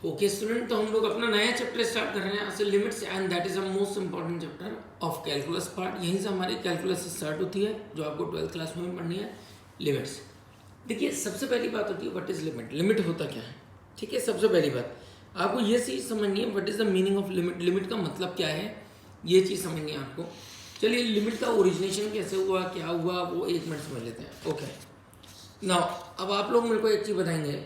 Okay student, तो हम लोग अपना नया चैप्टर स्टार्ट कर रहे हैं आज limits, and that is the most important chapter of calculus part. यहीं से हमारी कैलकुलस स्टार्ट होती है, जो आपको 12th क्लास में भी पढ़नी है, लिमिट्स। देखिए, सबसे पहली बात होती है व्हाट इज लिमिट। लिमिट होता क्या है? ठीक है, सबसे पहली बात आपको ये चीज़ समझनी है, what is the meaning of limit. Limit का मतलब क्या है, ये चीज़ समझनी है आपको। चलिए, लिमिट का ओरिजिनेशन कैसे हुआ, क्या हुआ, वो 1 मिनट समझ लेते हैं। ओके नाउ, अब आप लोग मेरे को एक चीज़ बताएंगे।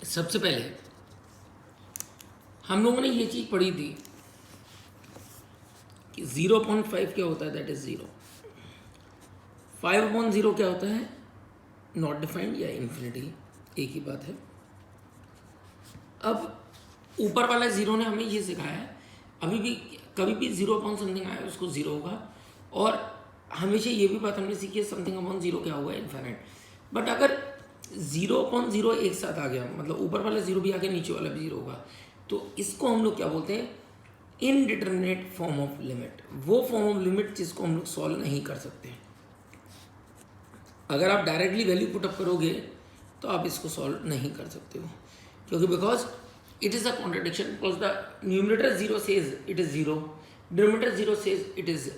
सबसे पहले हम लोगों ने ये चीज़ पढ़ी थी कि 0.5 क्या होता है, दैट इज 0। 5/0 क्या होता है, नॉट डिफाइंड या इन्फिनिटी, एक ही बात है। अब ऊपर वाला जीरो ने हमें ये सिखाया है, अभी भी कभी भी 0 आए उसको जीरो होगा, और हमेशा ये भी बात हमने सीखी है समथिंग अपॉन जीरो क्या होगा, इन्फिनिट। बट अगर 0/0 एक साथ आ गया, मतलब ऊपर वाला जीरो भी आ गया, नीचे वाला भी जीरो होगा, तो इसको हम लोग क्या बोलते हैं, इनडिटरमिनेट फॉर्म ऑफ लिमिट। वो फॉर्म ऑफ लिमिट जिसको हम लोग सॉल्व नहीं कर सकते। अगर आप डायरेक्टली वैल्यू पुट अप करोगे तो आप इसको सॉल्व नहीं कर सकते हो, क्योंकि because it is a contradiction, because the numerator zero says it is zero, denominator zero says it is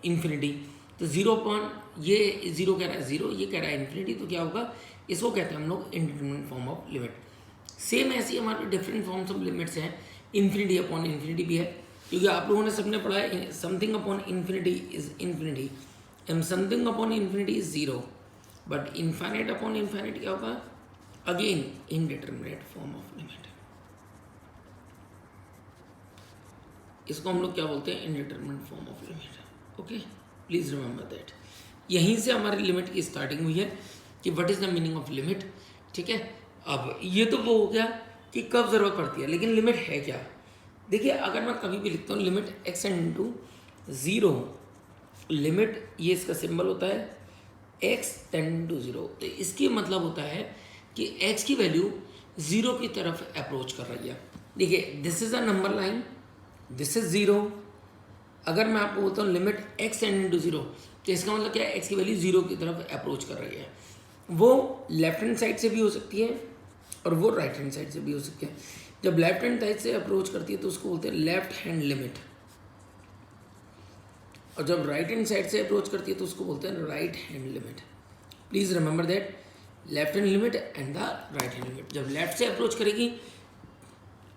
infinity. तो जीरो अपॉन ये जीरो कह रहा है जीरो, ये कह रहा है इन्फिनिटी, तो क्या होगा, इसको कहते हैं हम लोग indeterminate form of limit. Same ऐसी हमारे डिफरेंट फॉर्म्स ऑफ लिमिट्स हैं, इन्फिनिटी अपॉन इन्फिनिटी भी है, क्योंकि आप लोगों ने सबने पढ़ा है something upon infinity is infinity, and something upon infinity is zero, but infinite upon infinite क्या होगा, again indeterminate form of limit. इसको हम लोग क्या बोलते हैं, indeterminate form of limit. Okay, please remember that. यहीं से हमारी लिमिट की स्टार्टिंग हुई है कि what is the meaning of limit. ठीक है, अब ये तो वो हो गया कि कब जरूरत पड़ती है, लेकिन लिमिट है क्या। देखिए, अगर मैं कभी भी लिखता हूँ limit x into zero, limit ये इसका सिंबल होता है x टेंड टू जीरो, तो इसकी मतलब होता है कि x की वैल्यू जीरो की तरफ अप्रोच कर रही है। देखिए, this is a number line, this is zero. अगर मैं आपको बोलता हूँ limit x tend into zero, तो इसका मतलब क्या है, x की वैल्यू जीरो की तरफ अप्रोच कर रही है। वो लेफ्ट हैंड साइड से भी हो सकती है और वो राइट हैंड साइड से भी हो सकती है। जब लेफ्ट हैंड साइड से अप्रोच करती है तो उसको बोलते हैं लेफ्ट हैंड लिमिट, और जब राइट हैंड साइड से अप्रोच करती है तो उसको बोलते हैं right hand limit. Please remember that, left hand limit and the right hand limit. जब लेफ्ट से अप्रोच करेगी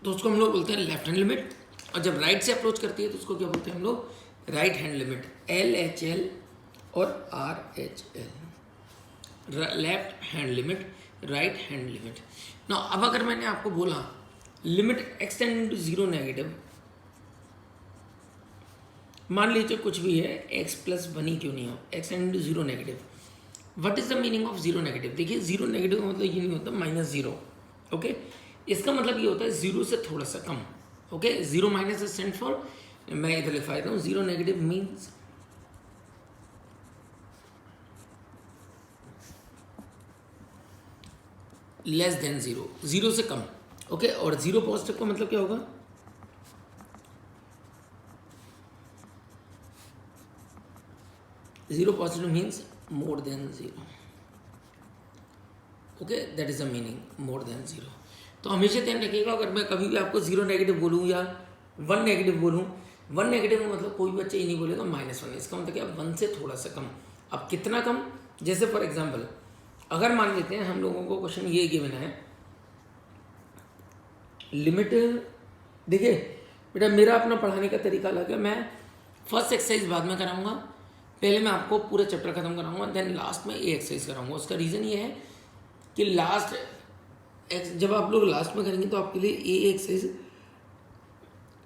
तो उसको हम लोग बोलते हैं लेफ्ट हैंड लिमिट, और जब राइट से अप्रोच करती है तो उसको क्या बोलते हैं हम लोग, राइट हैंड लिमिट। LHL और RHL, left hand limit, right hand limit. ना अब अगर मैंने आपको बोला limit x tend into zero negative, मान लीजिए कुछ भी है, x प्लस 1 ही क्यों नहीं हो, x tend into zero negative, what is the meaning of zero negative. देखिए, जीरो नेगेटिव का मतलब ये नहीं होता -0। ओके, इसका मतलब ये होता है जीरो से थोड़ा सा कम। Okay, zero minus stand for, मैं इधर लिखवा देता हूँ, zero negative means less than zero, zero से कम। ओके, और जीरो पॉजिटिव का मतलब क्या होगा, zero positive means more than zero. Okay, that is the meaning, more than zero. तो हमेशा ध्यान रखिएगा, अगर मैं कभी भी आपको जीरो नेगेटिव बोलूँ या 1 नेगेटिव बोलूँ, 1 नेगेटिव का मतलब कोई बच्चा ही नहीं बोलेगा -1, इसका मतलब क्या, 1 से थोड़ा सा कम। अब कितना कम, जैसे फॉर एग्जाम्पल अगर मान लेते हैं हम लोगों को क्वेश्चन ये गिवन है, लिमिट, देखिए बेटा मेरा अपना पढ़ाने का तरीका अलग है, मैं फर्स्ट एक्सरसाइज बाद में कराऊंगा, पहले मैं आपको पूरा चैप्टर खत्म कराऊंगा, देन लास्ट में ये एक्सरसाइज कराऊंगा। उसका रीज़न ये है कि लास्ट जब आप लोग लास्ट में करेंगे तो आपके लिए ये एक्सरसाइज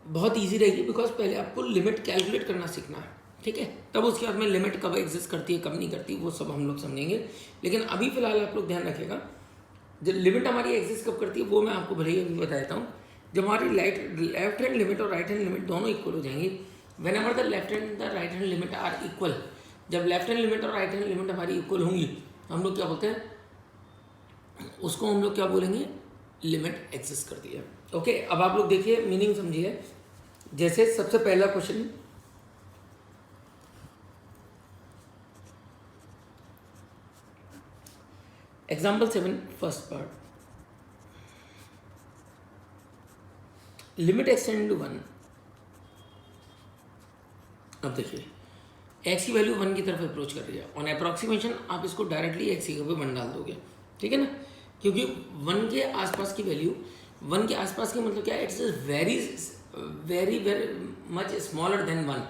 बहुत ईजी रहेगी, बिकॉज पहले आपको लिमिट कैलकुलेट करना सीखना है। ठीक है, तब उसके बाद में लिमिट कब एग्जिस्ट करती है कब नहीं करती वो सब हम लोग समझेंगे, लेकिन अभी फिलहाल आप लोग ध्यान रखिएगा, जब लिमिट हमारी एग्जिस्ट कब करती है वो मैं आपको भले ही अभी बता देता हूँ। जब हमारी लेफ्ट हैंड लिमिट और राइट हैंड लिमिट दोनों इक्वल हो जाएंगी, whenever the left hand the right hand limit are equal, जब लेफ्ट हैंड लिमिट और राइट हैंड लिमिट हमारी इक्वल होंगी, हम लोग क्या बोलते हैं, उसको हम लोग क्या बोलेंगे, लिमिट एग्जिस्ट करती है। ओके, अब आप लोग देखिए, मीनिंग समझिए। जैसे सबसे पहला question, example 7 first part, limit extend to 1। अब देखिए एक्स की वैल्यू 1 की तरफ अप्रोच कर रही है, ऑन अप्रॉक्सीमेशन आप इसको डायरेक्टली एक्स की जगह पे 1 डाल दोगे, ठीक है ना, क्योंकि 1 के आसपास की वैल्यू, 1 के आसपास की मतलब क्या है, it's very very very much smaller than 1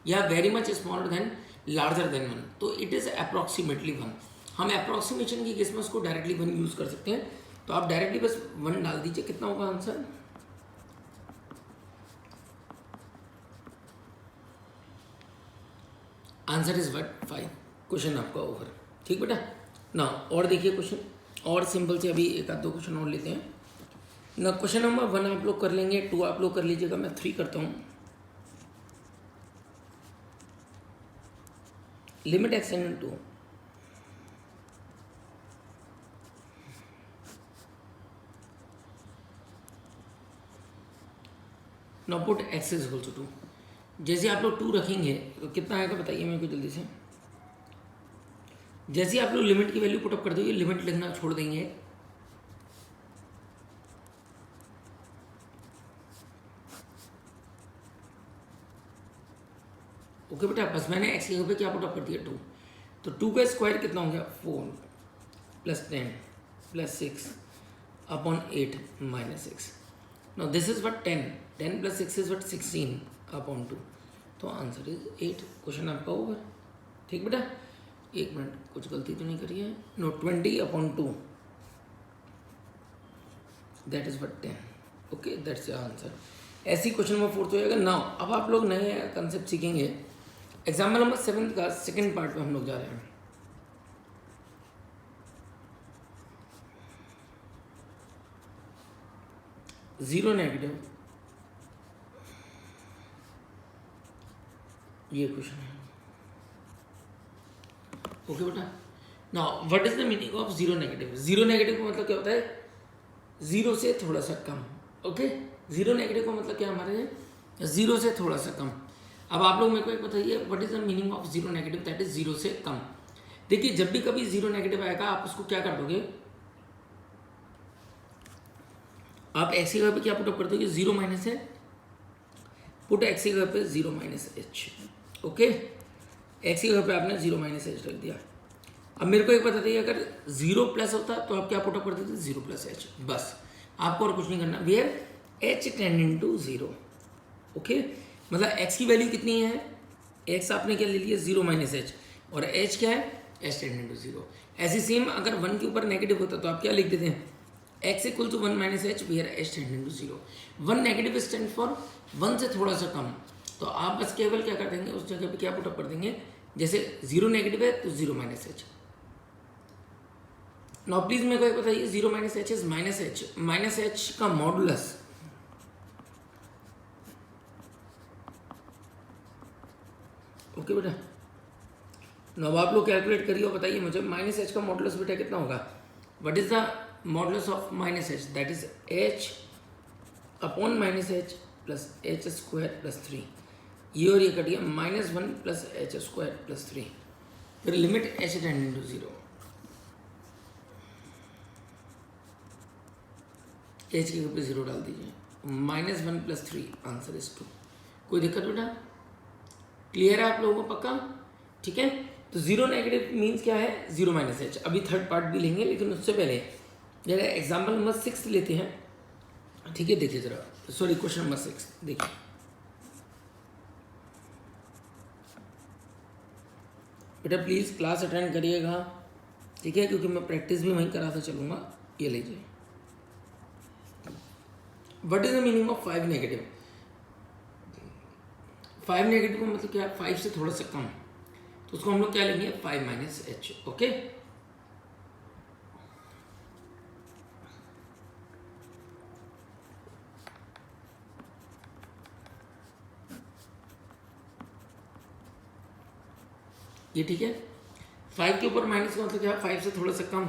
या very much smaller than larger than 1, तो इट इज़ अप्रॉक्सीमेटली 1। हम अप्रॉक्सीमेशन की केस में उसको डायरेक्टली 1 यूज़ कर सकते हैं, तो आप डायरेक्टली बस 1 डाल दीजिए। कितना होगा answer? Answer is what 5। Question आपका ओवर, ठीक बेटा ना। और देखिए क्वेश्चन और सिंपल से, अभी एक आध दो क्वेश्चन और लेते हैं ना। क्वेश्चन नंबर 1 आप लोग कर लेंगे, 2 आप लोग कर लीजिएगा, मैं 3 करता हूँ। Limit extend to, now put x is equal to 2। जैसे आप लोग 2 रखेंगे तो कितना आएगा बताइए मेरे को जल्दी से। जैसे आप लोग लिमिट की वैल्यू पुटअप कर दोगे, लिमिट लिखना छोड़ देंगे, ओके बेटा। बस मैंने एक्स की जगह पे क्या पुटअप कर दिया 2, तो 2 का स्क्वायर कितना हो गया 4 + 10 + 6 upon 8 - 6। Now this is what 10 + 6 is what 16 upon 2, तो आंसर इज 8। क्वेश्चन आपका ओवर, ठीक बेटा। एक मिनट, कुछ गलती तो नहीं करी है? No, 20 upon 2 that is what 10, okay, that's your answer. ऐसी क्वेश्चन नंबर 4 हो जाएगा। नाउ अब आप लोग नए कंसेप्ट सीखेंगे। एग्जाम्पल नंबर 7 का सेकंड पार्ट में हम लोग जा रहे हैं। जीरो नेगेटिव, ये क्वेश्चन है, ओके बेटा। Now what is the meaning of zero negative? Zero negative का मतलब क्या होता है? जीरो से थोड़ा सा कम, ओके। जीरो नेगेटिव का मतलब क्या हमारे, जीरो से थोड़ा सा कम। अब आप लोग मेरे को एक बताइए, what is the meaning of zero negative? That is zero से कम। देखिए जब भी कभी जीरो नेगेटिव आएगा आप उसको क्या कर दोगे, आप एक्स की जगह पे क्या पुटअप कर दोगे, 0 - है, पुट एक्स की जगह पे 0 - h, ओके। एक्स की जगह पे आपने 0 - h रख दिया। अब मेरे को एक बता दीजिए, अगर 0+ होता तो आप क्या पुटअप कर देते, 0 + h, बस। आपको और कुछ नहीं करना। Where h tending to 0, okay. मतलब x की वैल्यू कितनी है, x आपने क्या ले लिया 0 - h, और h क्या है, h टेंडिंग टू 0। ऐसी सेम अगर 1 के ऊपर नेगेटिव होता तो आप क्या लिख देते हैं, x = 1 - h, where h tending to 0। 1 negative stand for 1 से थोड़ा सा कम, तो आप बस केवल क्या कर देंगे, उस जगह पे क्या पुटअप कर देंगे, जैसे 0 नेगेटिव है तो 0 - h। नाउ प्लीज मेरे को एक बताइए, 0 - h इज -h, -h का मॉडुलस, ओके बेटा। नाउ आप लोग कैलकुलेट करिए और बताइए मुझे, -h का मॉडुलस बेटा कितना होगा? What is the modulus of -h? That is h upon -h plus h² + 3। ये और ये कट गया, -1 + h² + 3। फिर limit h tending to 0, h की जगह पे 0 डाल दीजिए, -1 + 3, आंसर इज 2। कोई दिक्कत बेटा? क्लियर है आप लोगों को पक्का? ठीक है। तो 0 नेगेटिव मीन्स क्या है, 0 - h। अभी थर्ड पार्ट भी लेंगे, लेकिन उससे पहले जरा एग्जाम्पल नंबर 6 लेते हैं, ठीक है। देखिए जरा, सॉरी क्वेश्चन नंबर 6 देखिए। बेटा प्लीज़ क्लास अटेंड करिएगा, ठीक है, क्योंकि मैं प्रैक्टिस भी वहीं कराता चलूँगा। ये लीजिए, what is the meaning of 5 negative? 5 negative का मतलब क्या है, 5 से थोड़ा सा कम, तो उसको हम लोग क्या लेंगे, 5 - h, ओके। ये ठीक है। 5 के ऊपर माइनस का मतलब क्या है, 5 से थोड़ा सा कम,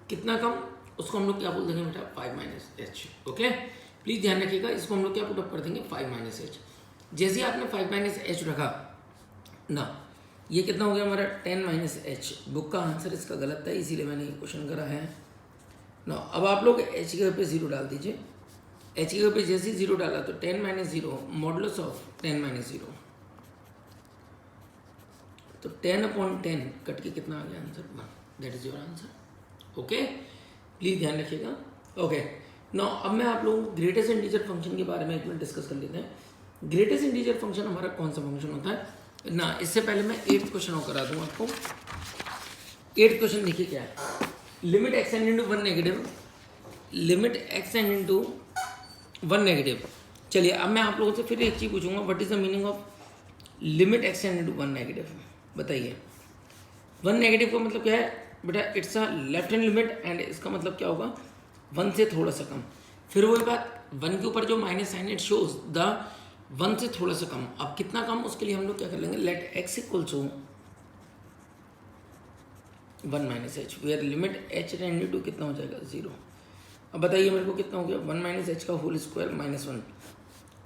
कितना कम, उसको हम लोग क्या बोल देंगे बेटा, 5 - h, ओके। प्लीज ध्यान रखिएगा, इसको हम लोग क्या पुटअप कर देंगे, 5 - h। जैसे ही आपने 5 - h रखा ना, ये कितना हो गया हमारा 10 माइनस एच। बुक का आंसर इसका गलत था, इसीलिए मैंने ये क्वेश्चन करा है ना। अब आप लोग एच की जगह पे 0 डाल दीजिए। एच की जगह पे जैसे ही 0 डाला तो 10 माइनस 0 मॉडुलस ऑफ 10 माइनस 0, तो 10/10 कट के कितना आ गया answer 1। That is your answer. Okay, please ध्यान रखिएगा। ओके नो, अब मैं आप लोगों को ग्रेटेस्ट इंटीजर फंक्शन के बारे में एक मिनट डिस्कस कर लेते हैं। ग्रेटेस्ट इंटीजर फंक्शन हमारा कौन सा फंक्शन होता है ना। इससे पहले मैं 8th क्वेश्चन और करा दूँ आपको। 8th क्वेश्चन देखिए क्या है। Limit x and into 1 negative, limit x and into 1 negative. चलिए अब मैं आप लोगों से फिर एक चीज़ पूछूंगा, what is the meaning of limit x and into 1 negative. बताइए 1 नेगेटिव का मतलब क्या है बेटा, it's a left hand limit and इसका मतलब क्या होगा 1 से थोड़ा सा कम। फिर वही बात 1 के ऊपर जो minus sign it shows the 1 से थोड़ा सा कम। अब कितना कम, उसके लिए हम लोग क्या कर लेंगे, let x equals to 1 minus h, where limit h tending to कितना हो जाएगा 0। अब बताइए मेरे को कितना हो गया 1 माइनस एच का whole square minus 1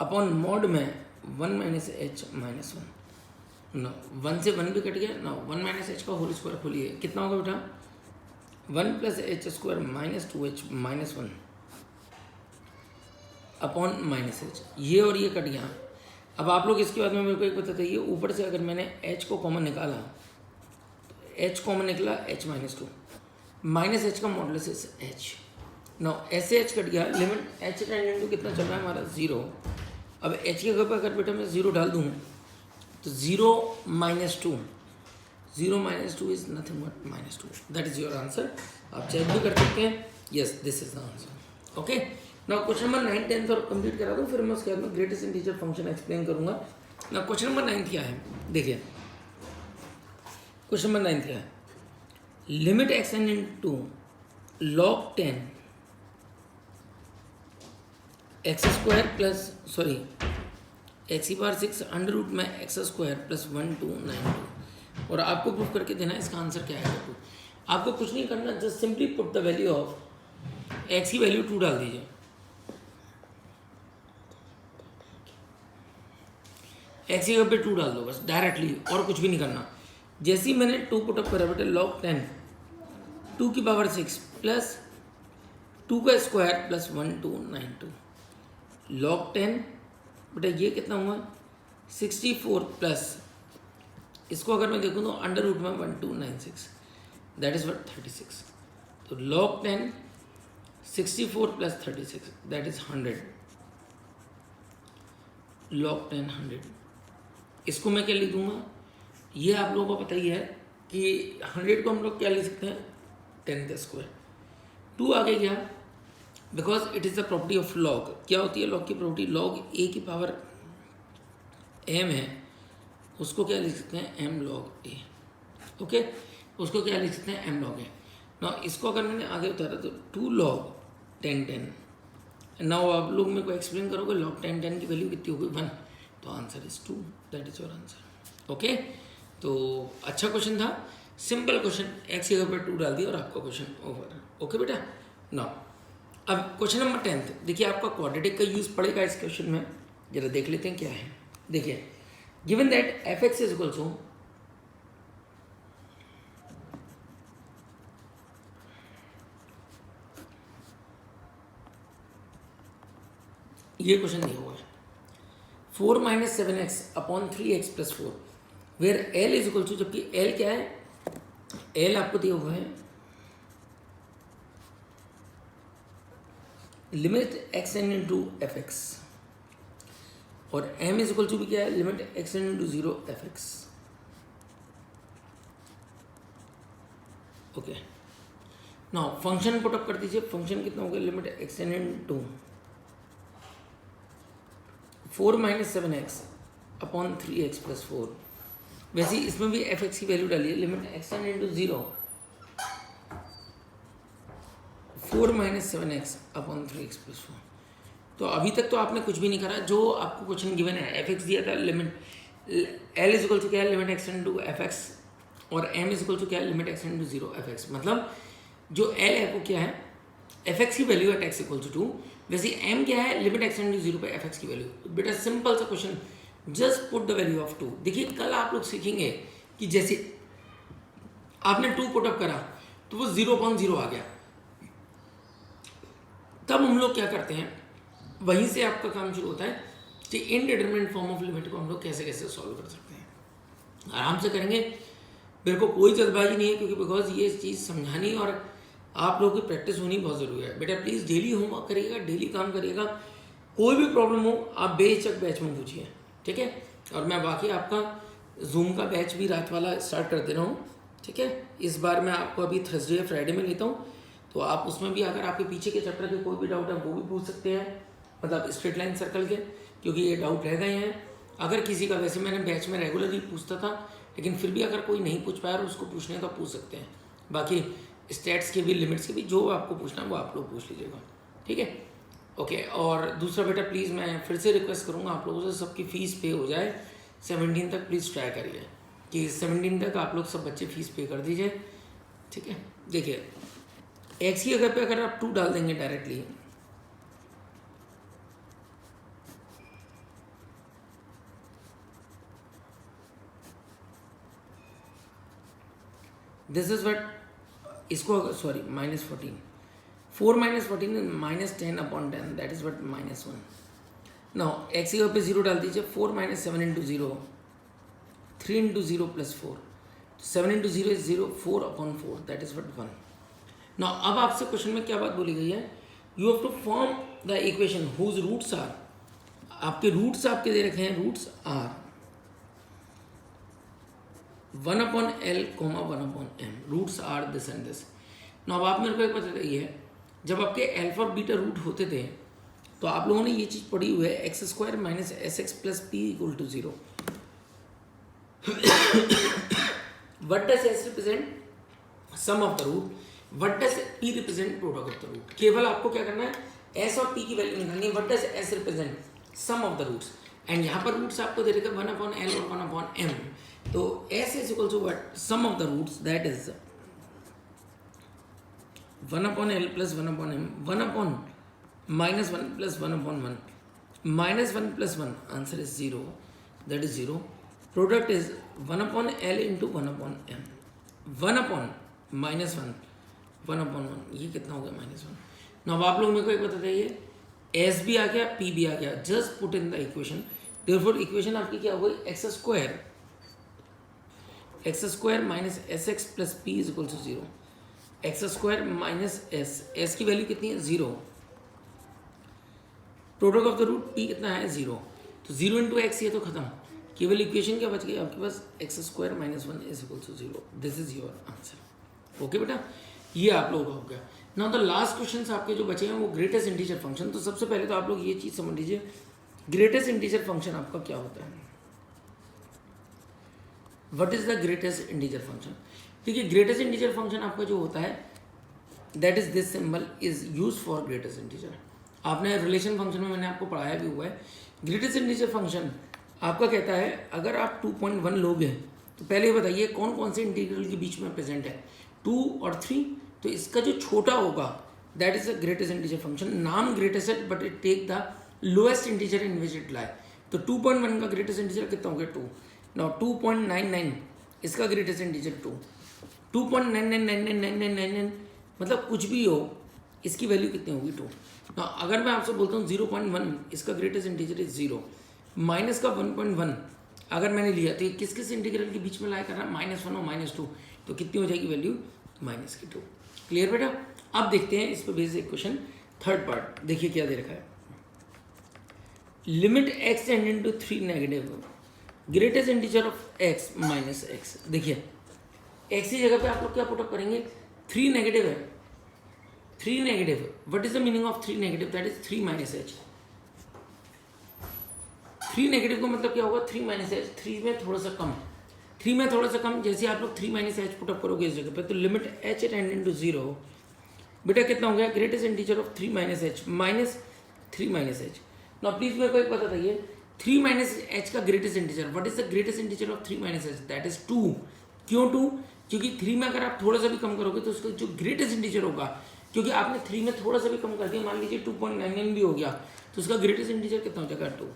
upon mod में 1 माइनस एच माइनस 1। नो 1 से 1 भी कट गया ना। 1 माइनस एच का होल स्क्वायर खोलिए, कितना होगा बेटा 1 plus H square minus 2h minus 1 upon minus H. ये और ये कट गया। अब आप लोग इसके बाद में मेरे को एक बताते हैं, ऊपर से अगर मैंने h को कॉमन निकाला तो h कॉमन निकला h माइनस 2 माइनस एच का मॉडुलस इज h। नो ऐसे h कट गया, लिमिट h टेंडिंग टू कितना चल रहा है हमारा 0। अब h के जगह पर अगर बेटा मैं 0 डाल दूँ तो 0 minus 2, 0 minus 2 is nothing but minus 2। That is your answer. आप चेक भी कर सकते हैं। Yes, this is the answer. Okay, now question number 9, 10th और कंप्लीट करा दूँ, फिर मैं उसके बाद में ग्रेटेस्ट इंटीजर फंक्शन एक्सप्लेन करूंगा। नाउ क्वेश्चन नंबर 9 क्या है, देखिए क्वेश्चन नंबर 9 क्या है, limit x n into log 10 x square plus sorry x की पावर 6 अंडर रूट में एक्स स्क्वायर प्लस 1292, और आपको प्रूफ करके देना है इसका आंसर क्या है। आपको कुछ नहीं करना, just simply put the value of x की वैल्यू 2 डाल दीजिए। एक्स की जगह पे 2 डाल दो बस डायरेक्टली, और कुछ भी नहीं करना। जैसे ही मैंने 2 पुटअप करा बेटे log 10 2 की पावर 6 प्लस 2 का स्क्वायर प्लस 1292 log 10 बेटा ये कितना हुआ 64 प्लस इसको अगर मैं देखूँ तो अंडर रूट में 1296, दैट इज व्हाट 36। तो log 10 64 plus 36 that is 100, log 10 100। इसको मैं क्या लिख दूंगा, ये आप लोगों को पता ही है कि 100 को हम लोग क्या लिख सकते हैं 10 का स्क्वायर। 2 आगे गया because it is the property of log. क्या होती है लॉग की प्रॉपर्टी, लॉग ए की पावर m है, उसको क्या लिख सकते हैं m log a। ओके, उसको क्या लिख सकते हैं m log a। ना इसको अगर मैंने आगे उतारा तो 2 log 10 10। नाउ आप लोग मेरे को एक्सप्लेन करोगे log 10 10 की वैल्यू कितनी होगी 1, तो answer is 2, that is your answer. Okay, तो अच्छा क्वेश्चन था, सिंपल क्वेश्चन, एक्स की जगह पर 2 डाल दिया और आपका क्वेश्चन ओवर। ओके बेटा, नाउ अब क्वेश्चन नंबर 10th देखिए, आपका क्वाड्रेटिक का यूज पड़ेगा इस क्वेश्चन में, जरा देख लेते हैं क्या है। देखिए given that f x is equal to ये क्वेश्चन दिया हुआ है 4 minus 7x upon 3x plus 4 where L is equal to, जबकि एल क्या है, एल आपको दिया हुआ है limit x n into f x, और m इज इक्वल टू भी क्या है limit x n into 0 f x. Okay, now function put up कर दीजिए, फंक्शन कितना हो गया limit x n into 4 minus 7x upon 3x plus 4। वैसे ही इसमें भी एफ एक्स की वैल्यू डालिए, limit x n into 0 4 minus 7x upon 3x plus 4। तो अभी तक तो आपने कुछ भी नहीं करा, जो आपको क्वेश्चन गिवन है एफ एक्स दिया था, limit L is equal to क्या है limit x into f x, और एम इज इक्वल टू क्या है limit x into 0 f x. मतलब जो एल है वो क्या है एफ एक्स की value at x equal to 2, वैसे एम क्या है लिमिट एक्स इंटू 0 पे एफ एक्स की वैल्यू। बेटा सिंपल सा question, just put the value of 2। देखिए कल आप लोग सीखेंगे कि जैसे आपने 2 पुटअप करा तो वो 0.0 आ गया। तब हम लोग क्या करते हैं, वहीं से आपका काम शुरू होता है कि इनडिटरमिनेट फॉर्म ऑफ लिमिट को हम लोग कैसे कैसे सॉल्व कर सकते हैं। आराम से करेंगे, मेरे को कोई जल्दबाजी नहीं है, क्योंकि बिकॉज ये चीज़ समझानी और आप लोगों की प्रैक्टिस होनी बहुत ज़रूरी है। बेटा प्लीज़ डेली होमवर्क करिएगा, डेली काम करिएगा, कोई भी प्रॉब्लम हो आप बेझिझक बैच में पूछिए, ठीक है। और मैं बाकी आपका जूम का बैच भी रात वाला स्टार्ट कर दे रहा हूँ, ठीक है। इस बार मैं आपको अभी थर्सडे या फ्राइडे में लेता हूँ, तो आप उसमें भी अगर आपके पीछे के चैप्टर के कोई भी डाउट है वो भी पूछ सकते हैं, मतलब स्ट्रेट लाइन सर्कल के, क्योंकि ये डाउट रह गए हैं। अगर किसी का, वैसे मैंने बैच में रेगुलरली पूछता था, लेकिन फिर भी अगर कोई नहीं पूछ पाया और उसको पूछने तो पूछ सकते हैं। बाकी स्टैट्स के भी, लिमिट्स के भी, जो आपको पूछना है वो आप लोग पूछ लीजिएगा, ठीक है। ओके, और दूसरा बेटा प्लीज़ मैं फिर से रिक्वेस्ट करूँगा आप लोगों से, सबकी फ़ीस पे हो जाए 17 तक। प्लीज़ ट्राई करिए कि 17 तक आप लोग सब बच्चे फ़ीस पे कर दीजिए, ठीक है। देखिए एक्स की जगह पे अगर आप 2 डाल देंगे डायरेक्टली, दिस इज वट, इसको sorry -14, 4 - 14 -10/10, that is what -1। Now x की जगह पे 0 डाल दीजिए, 4 - 7 × 0, 3 × 0 + 4, 7 × 0 is 0, 4/4, that is what 1। Now अब आपसे क्वेश्चन में क्या बात बोली गई है, you have to form the equation whose roots are, आपके रूट्स आपके दे रखे हैं, roots are 1/L, 1/m, roots are this and this. Now अब आप मेरे को एक बात बताइए, जब आपके अल्फा और बीटा रूट होते थे तो आप लोगों ने ये चीज़ पढ़ी हुई है, x² - sx + p = 0। What does s represent? Sum of the root. What does p represent? Product of the root. केवल आपको क्या करना है, s और p की वैल्यू निकालनी है। What does s represent? Sum of the roots. And यहाँ पर रूट्स आपको दे रखा है 1/L और 1/m। तो s is equal to what? Sum of the roots, that is 1/L + 1/m, 1/(-1 + 1/1), -1 + 1, answer is 0, that is 0। Product is 1/L × 1/m, 1/-1, 1/1, ये कितना हो गया -1। now आप लोग मेरे को एक बता दीजिए, एस भी आ गया, पी भी आ गया, just put in the equation. Therefore equation आपकी क्या हो गई, x² - sx + p = 0, x² - s की वैल्यू कितनी है 0, product of the root p कितना है 0, तो 0 × x ये तो खत्म, केवल इक्वेशन क्या बच गई आपके पास, x² - 1 = 0, this is your answer. Okay बेटा, ये आप लोगों का हो गया। नाउ द लास्ट क्वेश्चंस आपके जो बचे हैं वो ग्रेटेस्ट इंटीजर फंक्शन। तो सबसे पहले तो आप लोग ये चीज़ समझ लीजिए, ग्रेटेस्ट इंटीजर फंक्शन आपका क्या होता है, what is the greatest integer function. देखिए ग्रेटेस्ट इंटीजर फंक्शन आपका जो होता है, that is this symbol is use for greatest integer. आपने रिलेशन फंक्शन में मैंने आपको पढ़ाया भी हुआ है। ग्रेटेस्ट इंटीजर फंक्शन आपका कहता है, अगर आप 2.1 लोगे तो पहले बताइए कौन कौन से इंटीग्रल के बीच में प्रेजेंट है, 2 और 3, तो इसका जो छोटा होगा that is the greatest integer function. नाम ग्रेटेस्ट है but it take the lowest integer in which it lie. तो 2.1 का ग्रेटेस्ट इंटीजर कितना हो गया 2। नाउ 2.99 इसका ग्रेटेस्ट इंटीजर 2, 2.999999 मतलब कुछ भी हो इसकी वैल्यू कितनी होगी 2। नाउ अगर मैं आपसे बोलता हूँ 0.1 इसका ग्रेटेस्ट इंटीजर इज 0, माइनस का 1.1 अगर मैंने लिया तो ये किस किस इंटीग्रल के बीच में लाई कर रहा है, -1 और -2, तो कितनी हो जाएगी वैल्यू -2। क्लियर बेटा। अब देखते हैं इस पर बेसिक क्वेश्चन थर्ड पार्ट। देखिए क्या दे रखा है, limit x tending to 3 negative greatest integer of x -x। देखिए x की जगह पे आप लोग क्या पुटअप करेंगे, 3 नेगेटिव है, 3 negative, what is the meaning of 3 negative, that is 3 - h। 3 negative का मतलब क्या होगा, 3 - h, 3 में थोड़ा सा कम, 3 में थोड़ा सा कम। जैसे आप लोग 3 - h पुटअप करोगे इस जगह पे, तो लिमिट h टेंडिंग टू 0 बेटा कितना हो गया, greatest integer of 3 - h -3 - h। Now please मेरे को एक बात बताइए, 3 - h का greatest integer, what is the greatest integer of 3 - h, that is 2। क्यों 2, क्योंकि 3 में अगर आप थोड़ा सा भी कम करोगे तो उसका जो ग्रेटेस्ट इंटीजर होगा, क्योंकि आपने 3 में थोड़ा सा भी कम कर दिया, मान लीजिए 2.99 भी हो गया, तो उसका ग्रेटेस्ट इंटीजर कितना हो जाएगा 2।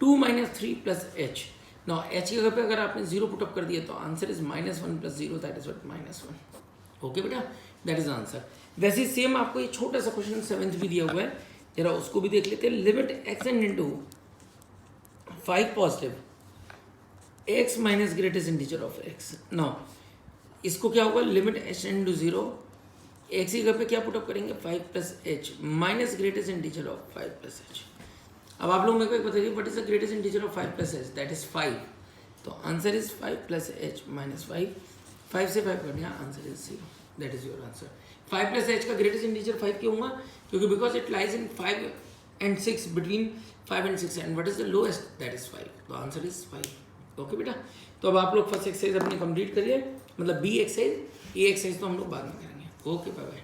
2 - 3 + h, नाउ एच की जगह पे अगर आपने 0 पुटअप कर दिया तो answer is -1 + 0, that is what -1। Okay बेटा, दैट इज आंसर। वैसे ही सेम आपको ये छोटा सा क्वेश्चन 7th भी दिया हुआ है, जरा उसको भी देख लेते हैं। Limit extend into 5 positive x minus greatest integer of x। Now इसको क्या होगा, लिमिट एक्सटेंड टू 0, x की जगह पे क्या पुटअप करेंगे 5 + h minus greatest integer of 5 + h। अब आप लोग मेरे को एक बताइए, what is the greatest integer of 5 + h, that is 5। तो आंसर इज 5 + h -5, 5 से 5 कट गया, answer is 0, that is your answer. 5 + h का ग्रेटेस्ट इंटीजर 5 क्यों होगा, क्योंकि because it lies in 5 and 6, between 5 and 6, and what is the lowest, that is 5, तो answer is 5। Okay बेटा, तो अब आप लोग फर्स्ट एक्सरसाइज अपनी कंप्लीट करिए, मतलब बी एक्सरसाइज, ए एक्सरसाइज तो हम लोग बाद में करेंगे। Okay, bye bye.